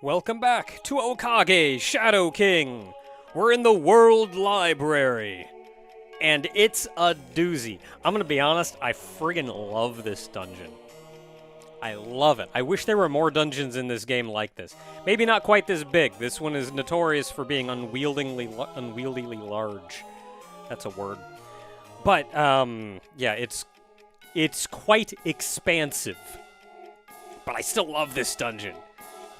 Welcome back to Okage, Shadow King. We're in the World Library, and it's a doozy. I'm gonna be honest, I friggin' love this dungeon. I love it. I wish there were more dungeons in this game like this. Maybe not quite this big. This one is notorious for being unwieldily large. That's a word. But, yeah, it's quite expansive. But I still love this dungeon.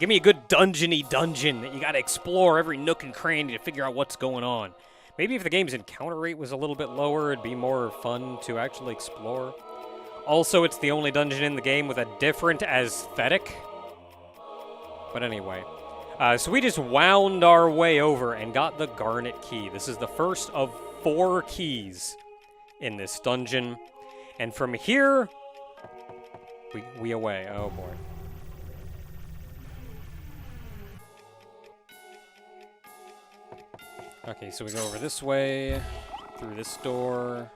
Give me a good dungeon-y dungeon that you gotta explore every nook and cranny to figure out what's going on. Maybe if the game's encounter rate was a little bit lower, it'd be more fun to actually explore. Also, it's the only dungeon in the game with a different aesthetic. But anyway. So we just wound our way over and got the Garnet Key. This is the first of 4 keys in this dungeon. And from here, we away. Oh boy. Okay, so we go over this way, through this door.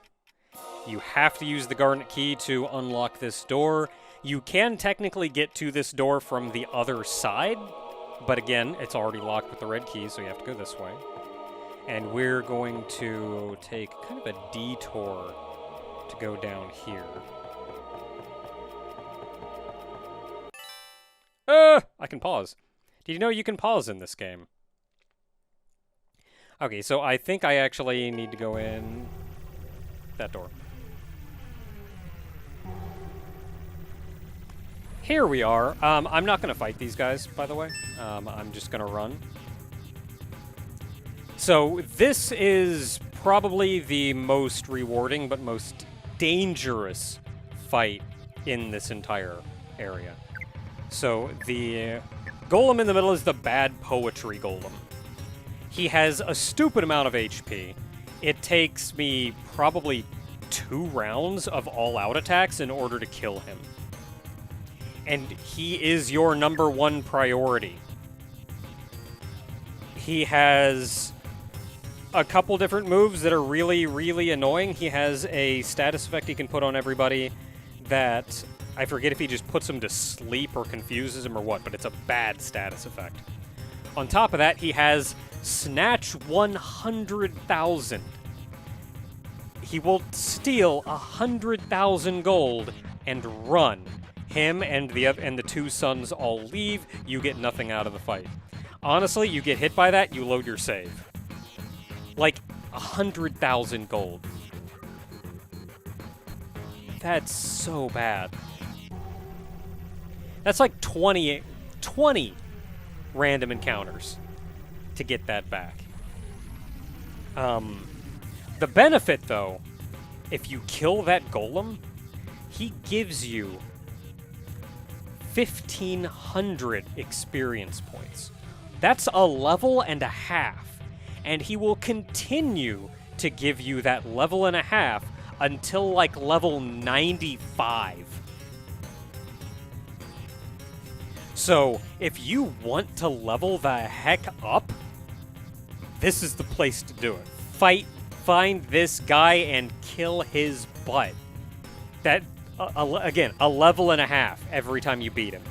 You have to use the Garnet Key to unlock this door. You can technically get to this door from the other side, but again, it's already locked with the red key, so you have to go this way. And we're going to take kind of a detour to go down here. I can pause. Did you know you can pause in this game? Okay, so I think I actually need to go in that door. Here we are. I'm not going to fight these guys, by the way. I'm just going to run. So this is probably the most rewarding but most dangerous fight in this entire area. So the golem in the middle is the bad poetry golem. He has a stupid amount of HP. It takes me probably 2 rounds of all-out attacks in order to kill him. And he is your #1 priority. He has a couple different moves that are really, really annoying. He has a status effect he can put on everybody that I forget if he just puts them to sleep or confuses them or what, but it's a bad status effect. On top of that, he has Snatch 100,000. He will steal 100,000 gold and run. Him and the 2 sons all leave. You get nothing out of the fight. Honestly, you get hit by that, you load your save. Like 100,000 gold. That's so bad. That's like 20 random encounters to get that back. The benefit, though, if you kill that golem, he gives you 1,500 experience points. That's a level and a half, and he will continue to give you that level and a half until, like, level 95. So, if you want to level the heck up, this is the place to do it. Find this guy and kill his butt. That, again, a level and a half every time you beat him.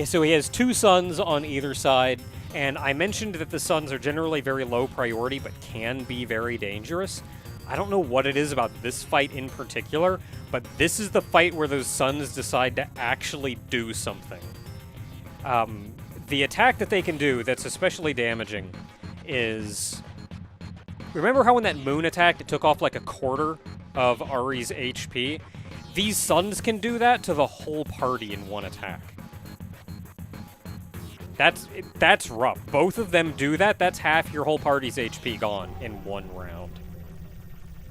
So he has 2 sons on either side, and I mentioned that the sons are generally very low priority, but can be very dangerous. I don't know what it is about this fight in particular, but this is the fight where those sons decide to actually do something. The attack that they can do that's especially damaging is... Remember how when that moon attacked, it took off like a quarter of Ari's HP? These sons can do that to the whole party in one attack. That's rough. Both of them do that, that's half your whole party's HP gone in 1 round.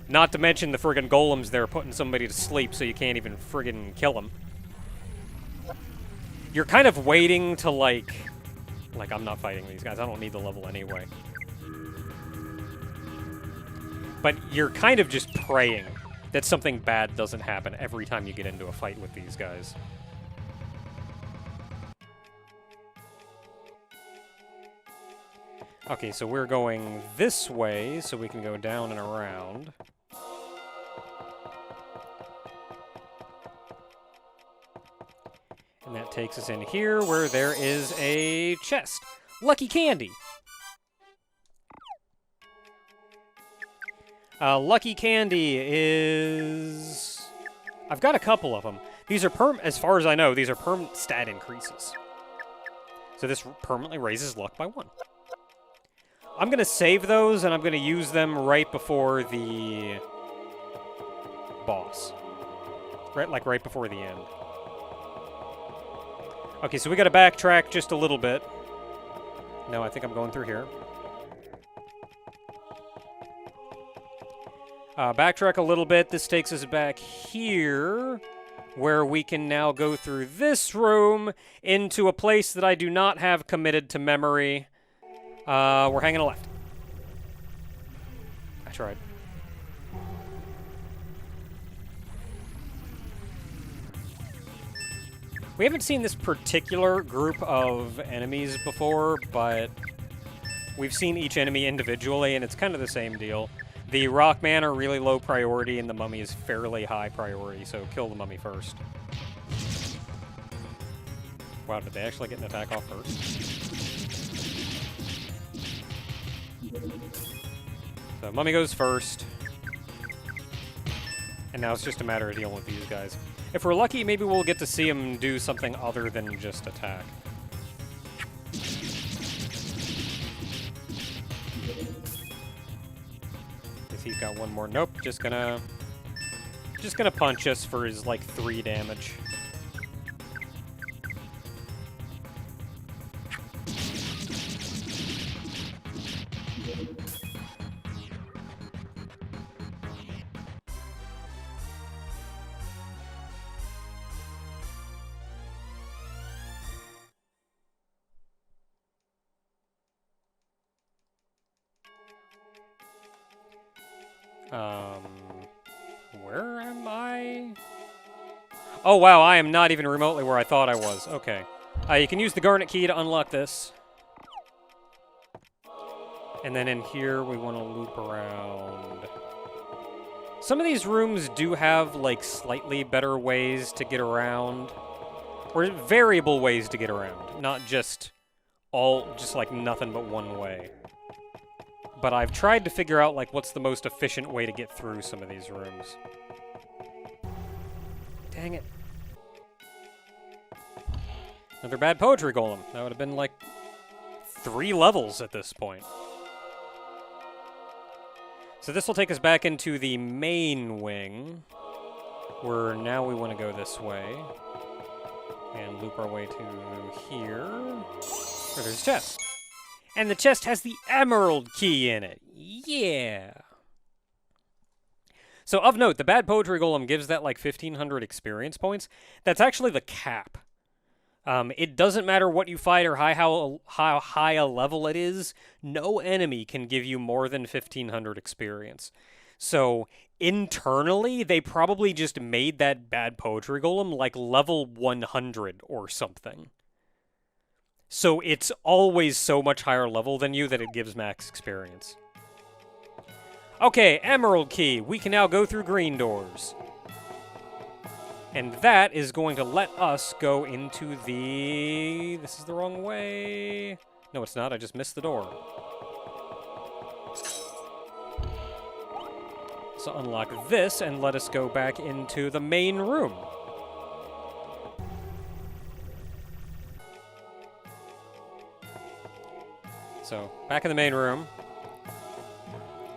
Not to mention the friggin' golems there putting somebody to sleep so you can't even friggin' kill them. You're kind of waiting to, like, I'm not fighting these guys. I don't need the level anyway. But you're kind of just praying that something bad doesn't happen every time you get into a fight with these guys. Okay, so we're going this way, so we can go down and around. And that takes us in here where there is a chest. Lucky candy. Lucky candy is... I've got a couple of them. These are as far as I know, these are permanent stat increases. So this permanently raises luck by 1. I'm going to save those, and I'm going to use them right before the boss. Right before the end. Okay, so we got to backtrack just a little bit. No, I think I'm going through here. Backtrack a little bit. This takes us back here, where we can now go through this room into a place that I do not have committed to memory. We're hanging a left. I tried. We haven't seen this particular group of enemies before, but we've seen each enemy individually, and it's kind of the same deal. The Rockman are really low priority, and the Mummy is fairly high priority, so kill the Mummy first. Wow, did they actually get an attack off first? So Mummy goes first. And now it's just a matter of dealing with these guys. If we're lucky, maybe we'll get to see him do something other than just attack. Guess he's got one more. Nope, just gonna punch us for his, like, 3 damage. Where am I? Oh, wow, I am not even remotely where I thought I was. Okay. You can use the garnet key to unlock this. And then in here, we want to loop around. Some of these rooms do have, like, slightly better ways to get around. Or variable ways to get around. Not just like, nothing but one way. But I've tried to figure out, like, what's the most efficient way to get through some of these rooms. Dang it. Another bad poetry golem. That would have been, like, 3 levels at this point. So this will take us back into the main wing, where now we want to go this way. And loop our way to here, where there's a chest. And the chest has the emerald key in it. Yeah. So of note, the bad poetry golem gives that like 1,500 experience points. That's actually the cap. It doesn't matter what you fight or how high a level it is. No enemy can give you more than 1,500 experience. So internally, they probably just made that bad poetry golem like level 100 or something. So it's always so much higher level than you that it gives max experience. Okay, emerald key. We can now go through green doors. And that is going to let us go into the... This is the wrong way. No, it's not. I just missed the door. So unlock this and let us go back into the main room. So, back in the main room.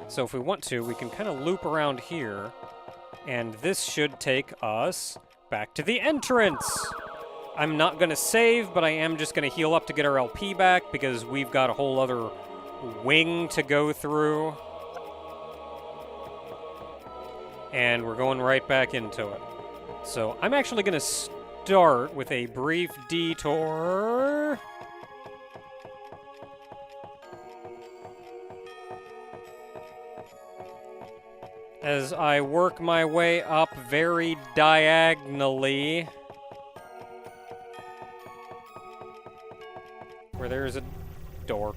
So if we want to, we can kind of loop around here. And this should take us back to the entrance. I'm not going to save, but I am just going to heal up to get our LP back because we've got a whole other wing to go through. And we're going right back into it. So I'm actually going to start with a brief detour. As I work my way up very diagonally. Where there's a door.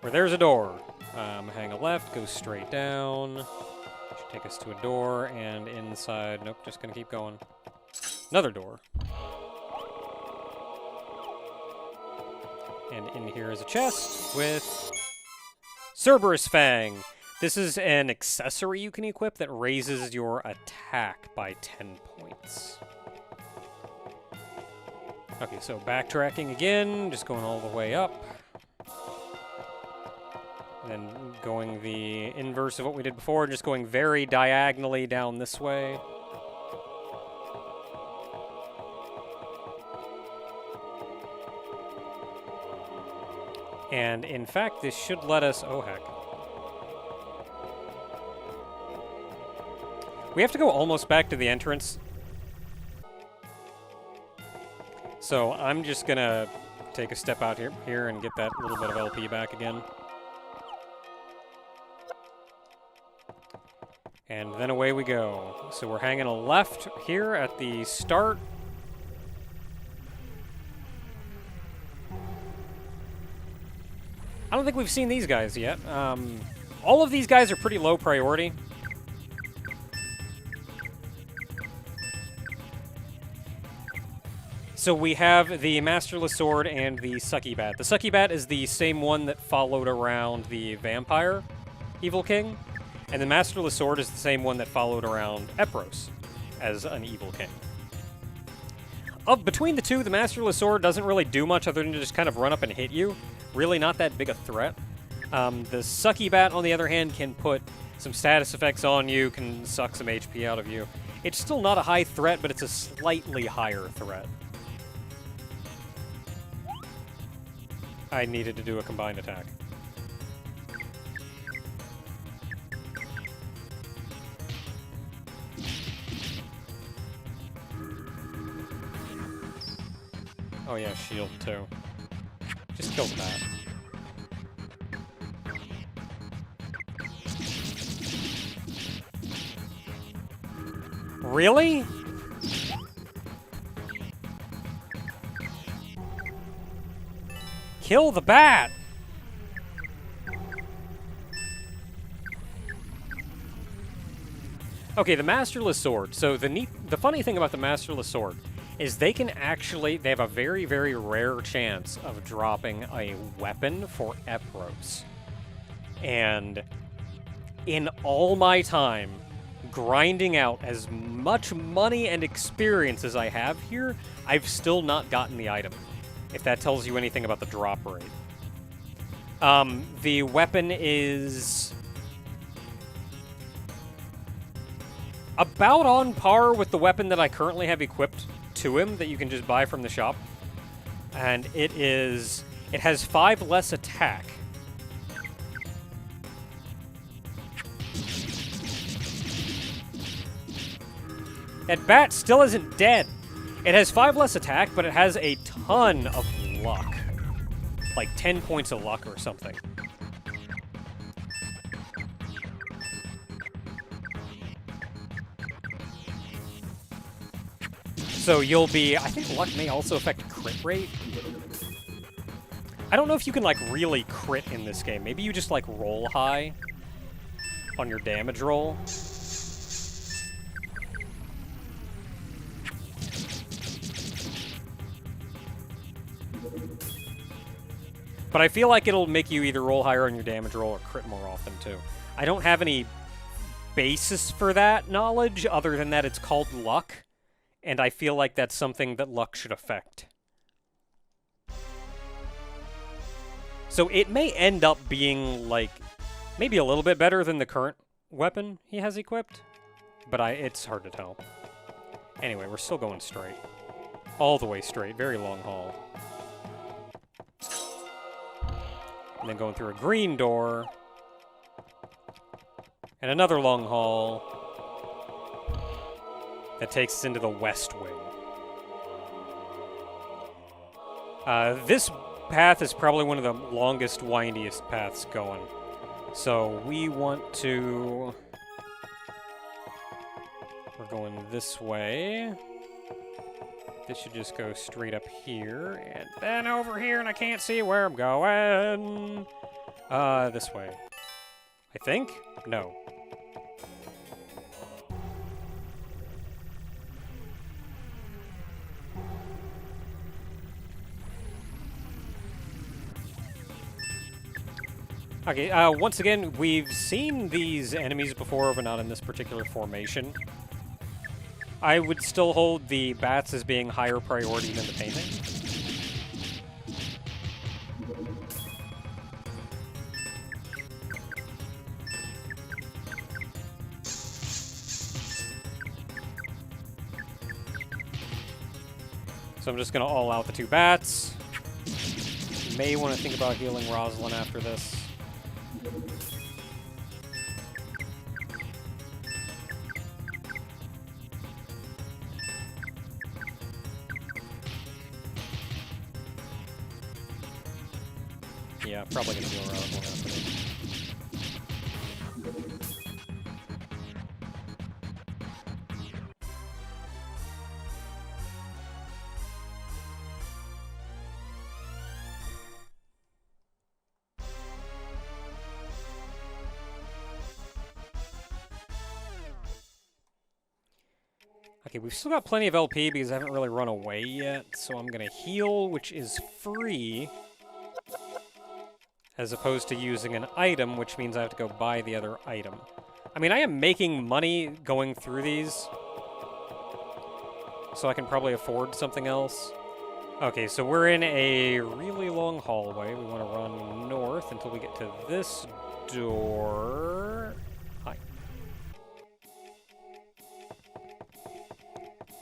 Where there's a door. Hang a left, go straight down. Should Take us to a door, and inside... Nope, just gonna keep going. Another door. And in here is a chest with... Cerberus Fang! This is an accessory you can equip that raises your attack by 10 points. Okay, so backtracking again, just going all the way up. And then going the inverse of what we did before, just going very diagonally down this way. And in fact, this should let us... Oh, heck. We have to go almost back to the entrance. So I'm just gonna take a step out here and get that little bit of LP back again. And then away we go. So we're hanging a left here at the start. I don't think we've seen these guys yet. All of these guys are pretty low priority. So we have the Masterless Sword and the Sucky Bat. The Sucky Bat is the same one that followed around the Vampire Evil King, and the Masterless Sword is the same one that followed around Epros as an Evil King. Between the two, the Masterless Sword doesn't really do much other than to just kind of run up and hit you. Really not that big a threat. The Sucky Bat, on the other hand, can put some status effects on you, can suck some HP out of you. It's still not a high threat, but it's a slightly higher threat. I needed to do a combined attack. Oh yeah, shield too. Just kill the bat. Really? Kill the bat! Okay, the Masterless Sword. So the funny thing about the Masterless Sword is they have a very, very rare chance of dropping a weapon for Epros. And in all my time grinding out as much money and experience as I have here, I've still not gotten the item. If that tells you anything about the drop rate. The weapon is about on par with the weapon that I currently have equipped to him that you can just buy from the shop. And it has 5 less attack. That bat still isn't dead. It has 5 less attack, but it has a ton of luck. Like 10 points of luck or something. So you'll be... I think luck may also affect crit rate. I don't know if you can, like, really crit in this game. Maybe you just, like, roll high on your damage roll. But I feel like it'll make you either roll higher on your damage roll or crit more often, too. I don't have any basis for that knowledge, other than that it's called luck, and I feel like that's something that luck should affect. So it may end up being, like, maybe a little bit better than the current weapon he has equipped, but it's hard to tell. Anyway, we're still going straight. All the way straight, very long haul. And then going through a green door. And another long haul. That takes us into the West Wing. This path is probably one of the longest, windiest paths going. So we want to... We're going this way. This should just go straight up here, and then over here, and I can't see where I'm going. This way. I think? No. Okay, once again, we've seen these enemies before, but not in this particular formation. I would still hold the bats as being higher priority than the painting. So I'm just going to all out the 2 bats. May want to think about healing Rosalind after this. Yeah, probably going to heal Rosalind after this. Okay, we've still got plenty of LP because I haven't really run away yet, so I'm gonna heal, which is free, as opposed to using an item, which means I have to go buy the other item. I mean, I am making money going through these, so I can probably afford something else. Okay, so we're in a really long hallway. We want to run north until we get to this door. Hi.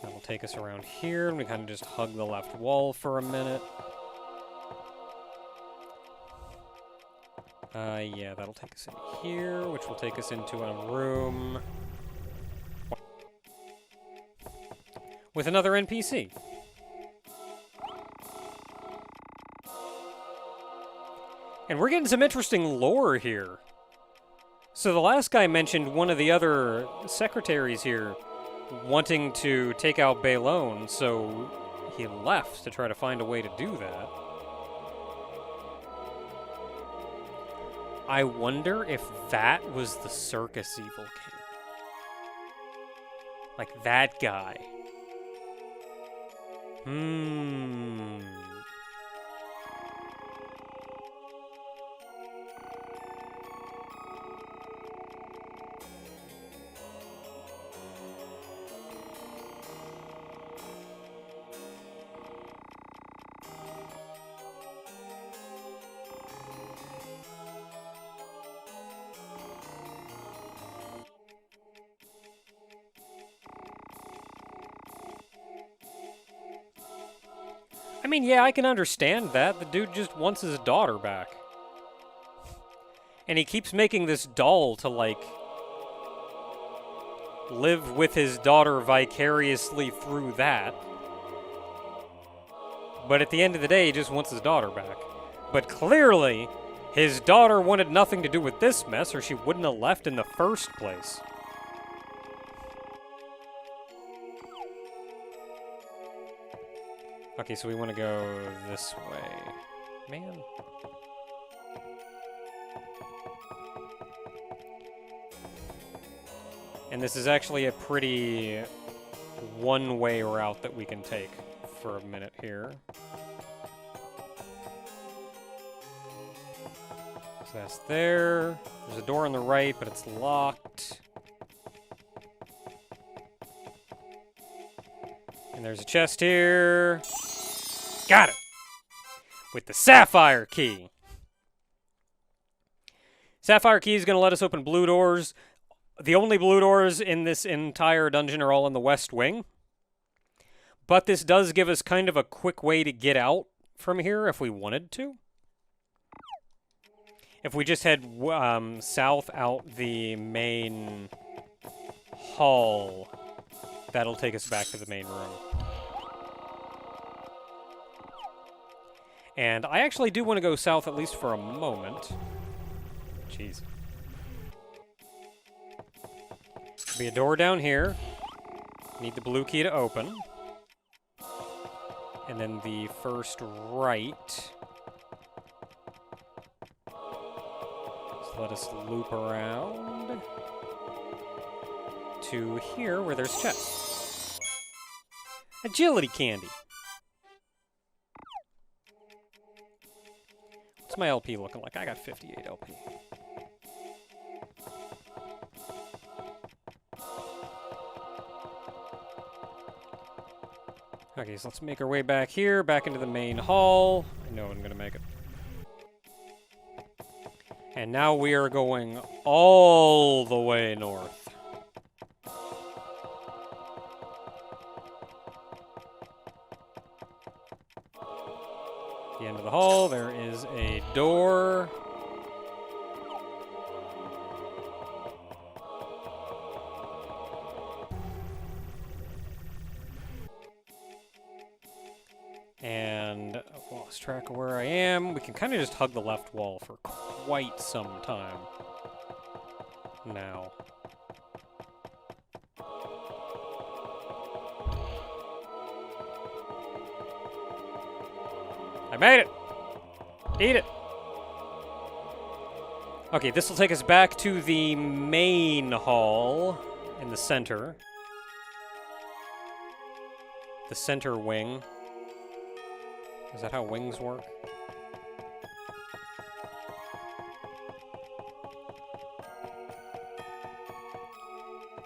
That'll take us around here, and we kind of just hug the left wall for a minute. Yeah, that'll take us in here, which will take us into a room with another NPC. And we're getting some interesting lore here. So the last guy mentioned one of the other secretaries here wanting to take out Baelone, so he left to try to find a way to do that. I wonder if that was the circus evil king. Like that guy. I mean, yeah, I can understand that. The dude just wants his daughter back. And he keeps making this doll to, like, live with his daughter vicariously through that. But at the end of the day, he just wants his daughter back. But clearly, his daughter wanted nothing to do with this mess, or she wouldn't have left in the first place. Okay, so we want to go this way. Man. And this is actually a pretty one-way route that we can take for a minute here. So that's there. There's a door on the right, but it's locked. And there's a chest here. Got it! With the sapphire key. Sapphire key is going to let us open blue doors. The only blue doors in this entire dungeon are all in the west wing. But this does give us kind of a quick way to get out from here if we wanted to. If we just head south out the main hall, that'll take us back to the main room. And I actually do want to go south at least for a moment. Jeez. Be a door down here. Need the blue key to open. And then the first right. So let us loop around to here where there's chests. Agility candy. What's my LP looking like? I got 58 LP. Okay, so let's make our way back here, back into the main hall. I know I'm gonna make it. And now we are going all the way north. The end of the hall, there is a door. And I've lost track of where I am. We can kind of just hug the left wall for quite some time now. I made it! Eat it! Okay, this will take us back to the main hall in the center. The center wing. Is that how wings work?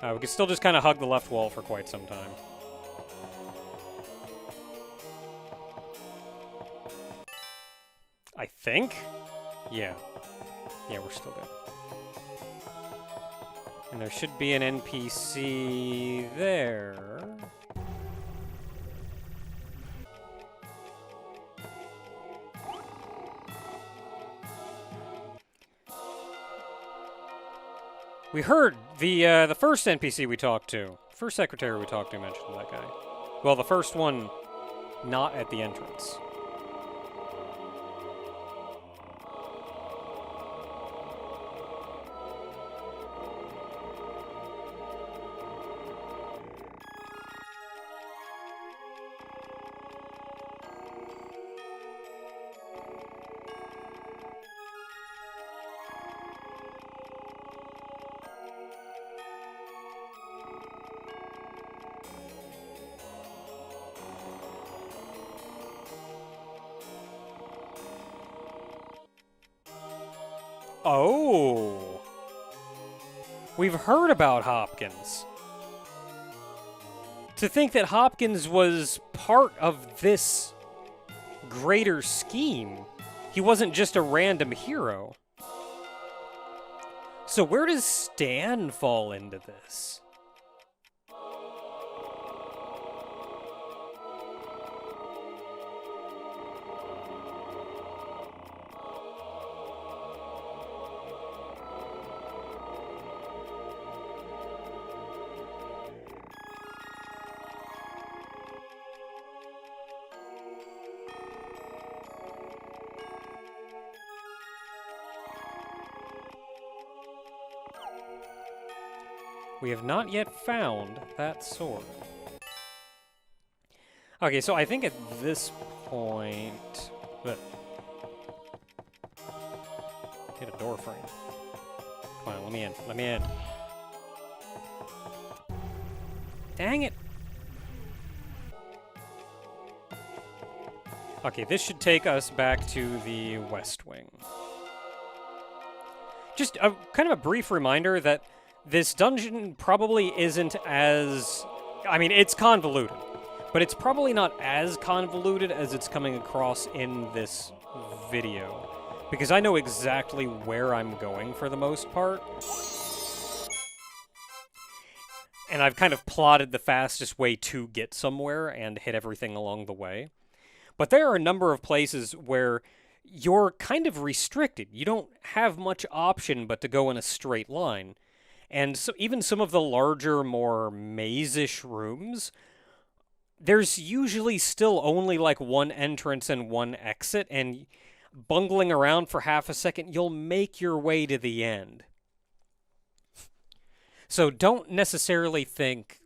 We can still just kind of hug the left wall for quite some time. I think? Yeah. Yeah, we're still good. And there should be an NPC there. We heard the first NPC we talked to, first secretary we talked to mentioned that guy. Well, the first one not at the entrance. Oh! We've heard about Hopkins. To think that Hopkins was part of this greater scheme. He wasn't just a random hero. So where does Stan fall into this? We have not yet found that sword. Okay, so I think at this point... Hit a door frame. Come on, let me in. Let me in. Dang it! Okay, this should take us back to the West Wing. Just a kind of a brief reminder that this dungeon probably isn't as... I mean, it's convoluted, but it's probably not as convoluted as it's coming across in this video, because I know exactly where I'm going for the most part. And I've kind of plotted the fastest way to get somewhere and hit everything along the way. But there are a number of places where you're kind of restricted. You don't have much option but to go in a straight line. And so even some of the larger, more maze-ish rooms, there's usually still only like one entrance and one exit, and bungling around for half a second, you'll make your way to the end. So don't necessarily think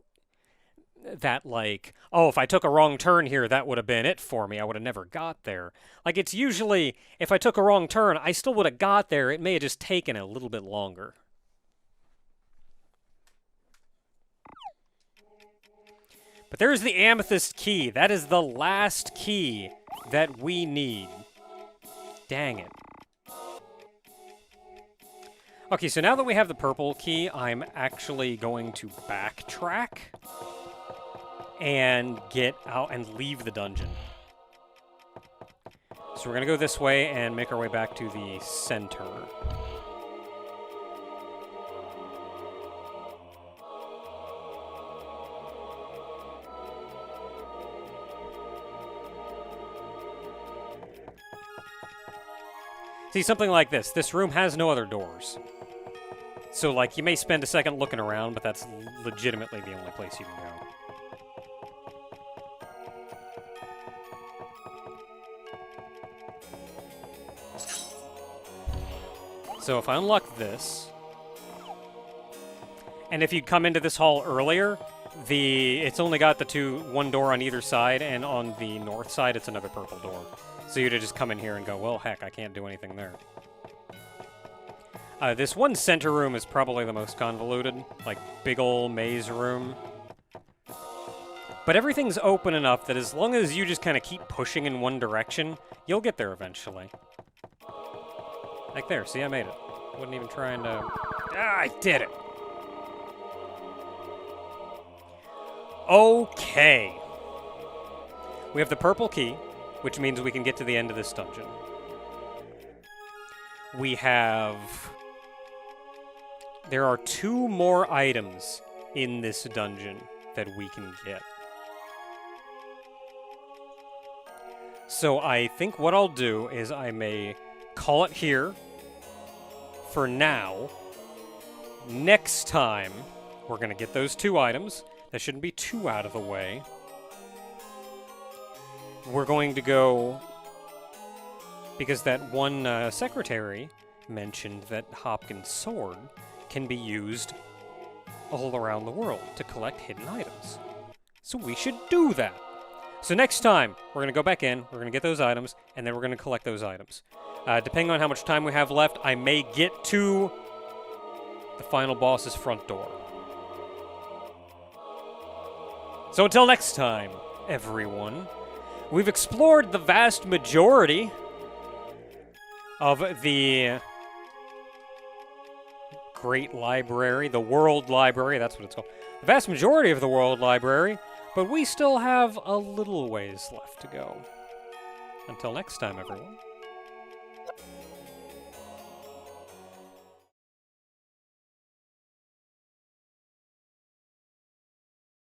that, like, oh, if I took a wrong turn here, that would have been it for me. I would have never got there. Like, it's usually, if I took a wrong turn, I still would have got there. It may have just taken a little bit longer. But there's the amethyst key. That is the last key that we need. Dang it. Okay, so now that we have the purple key, I'm actually going to backtrack and get out and leave the dungeon. So we're going to go this way and make our way back to the center. See, something like this. This room has no other doors. So, like, you may spend a second looking around, but that's legitimately the only place you can go. So if I unlock this, and if you come into this hall earlier, it's only got one door on either side, and on the north side, it's another purple door. So you'd just come in here and go, well, heck, I can't do anything there. This one center room is probably the most convoluted, like big ol' maze room. But everything's open enough that as long as you just kind of keep pushing in one direction, you'll get there eventually. Like there, see, I made it. Wasn't even trying to... Ah, I did it! Okay. We have the purple key, which means we can get to the end of this dungeon. We have... There are 2 more items in this dungeon that we can get. So I think what I'll do is I may call it here for now. Next time, we're going to get those 2 items. That shouldn't be too out of the way. We're going to go... Because that one secretary mentioned that Hopkins' sword can be used all around the world to collect hidden items. So we should do that. So next time, we're going to go back in, we're going to get those items, and then we're going to collect those items. Depending on how much time we have left, I may get to the final boss's front door. So until next time, everyone, we've explored the vast majority of the Great Library, the World Library, that's what it's called. The vast majority of the World Library, but we still have a little ways left to go. Until next time, everyone.